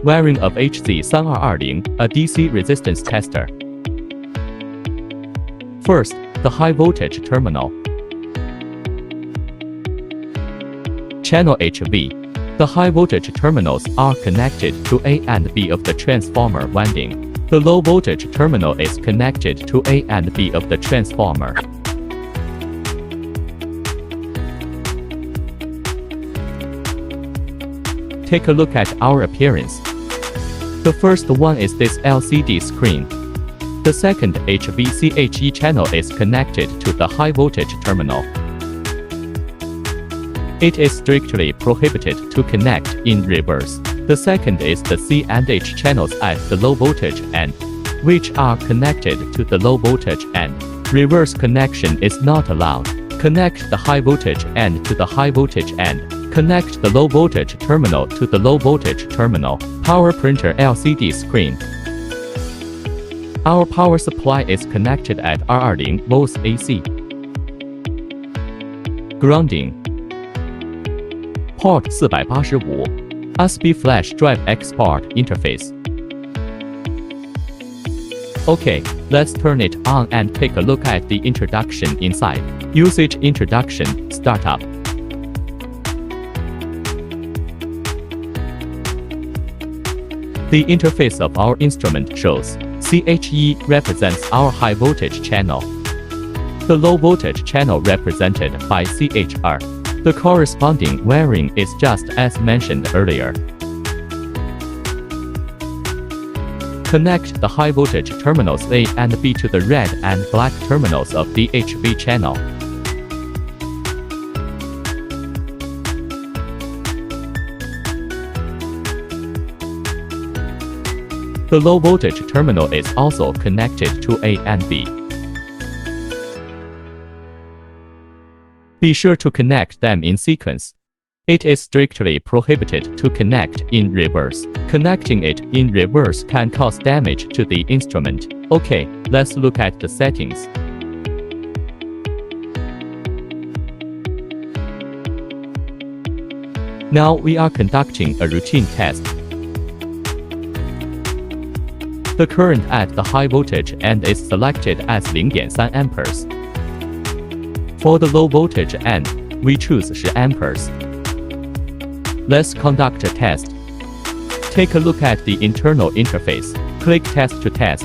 Wiring of HZ-3220, a DC resistance tester. First, the high voltage terminal. Channel HV. The high voltage terminals are connected to A and B of the transformer winding. The low voltage terminal is connected to A and B of the transformer. Take a look at our appearance. The first one is this LCD screen. The second HVCHE channel is connected to the high voltage terminal. It is strictly prohibited to connect in reverse. The second is the C and H channels at the low voltage end, which are connected to the low voltage end. Reverse connection is not allowed. Connect the high voltage end to the high voltage end. Connect the low voltage terminal to the low voltage terminal. Power printer LCD screen. Our power supply is connected at 220 volts AC. Grounding. Port 485. USB flash drive export interface. Okay, let's turn it on and take a look at the introduction inside. Usage introduction, startup. The interface of our instrument shows CHE represents our high voltage channel. The low voltage channel represented by CHR. The corresponding wiring is just as mentioned earlier. Connect the high voltage terminals A and B to the red and black terminals of the HV channel. The low voltage terminal is also connected to A and B. Be sure to connect them in sequence. It is strictly prohibited to connect in reverse. Connecting it in reverse can cause damage to the instrument. Okay, let's look at the settings. Now we are conducting a routine test. The current at the high voltage end is selected as 0.3 amperes. For the low voltage end, we choose 10 amperes. Let's conduct a test. Take a look at the internal interface. Click Test to test.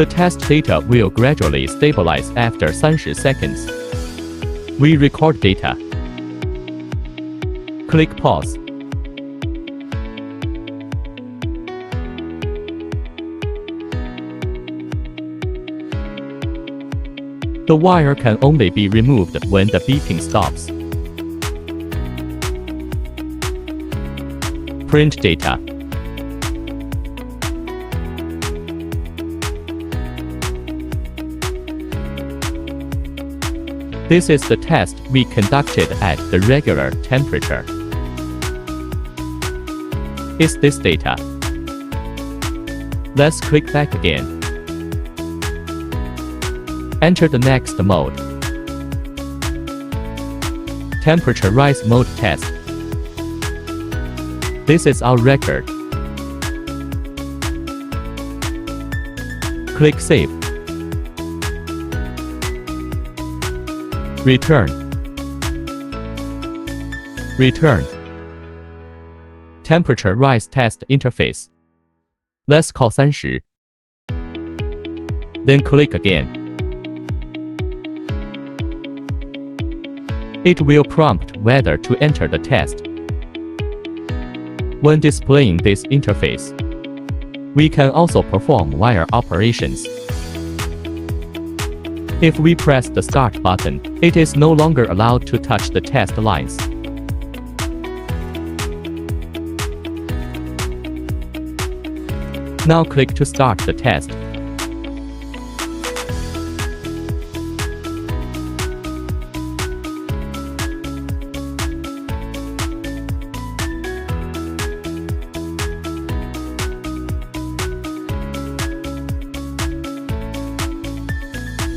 The test data will gradually stabilize after 30 seconds. We record data. Click Pause. The wire can only be removed when the beeping stops. Print data. This is the test we conducted at the regular temperature. Is this data? Let's click back again. Enter the next mode. Temperature rise mode test. This is our record. Click Save. Return. Return. Temperature rise test interface. Let's call 30. Then click again. It will prompt whether to enter the test. When displaying this interface, we can also perform wire operations. If we press the Start button, it is no longer allowed to touch the test lines. Now click to start the test.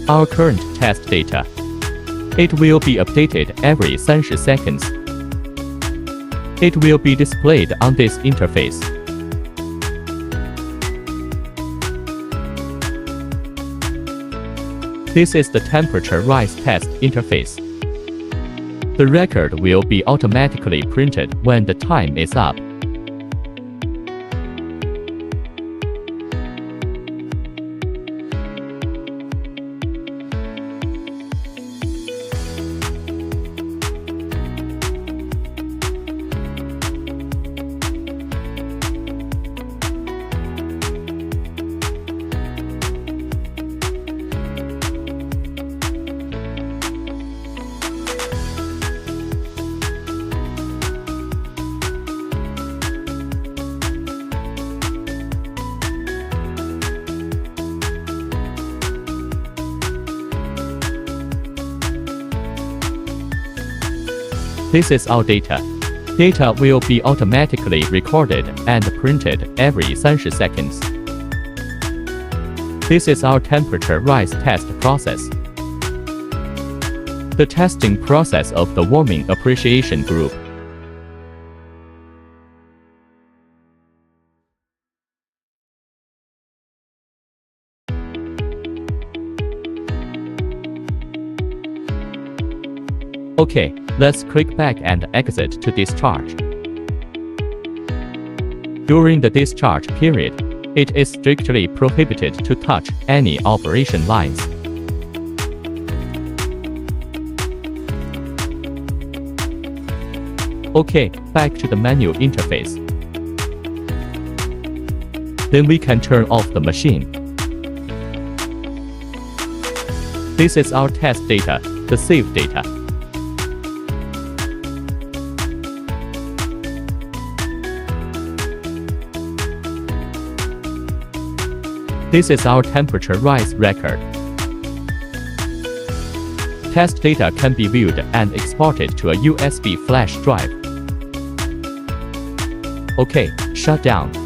our current test data. It will be updated every 30 seconds. It will be displayed on this interface. This is the temperature rise test interface. The record will be automatically printed when the time is up. This is our data. Data will be automatically recorded and printed every 30 seconds. This is our temperature rise test process. The testing process of the warming appreciation group. Okay, let's click back and exit to discharge. During the discharge period, it is strictly prohibited to touch any operation lines. Okay, back to the menu interface. Then we can turn off the machine. This is our test data, the saved data. This is our temperature rise record. Test data can be viewed and exported to a USB flash drive. Okay, shut down.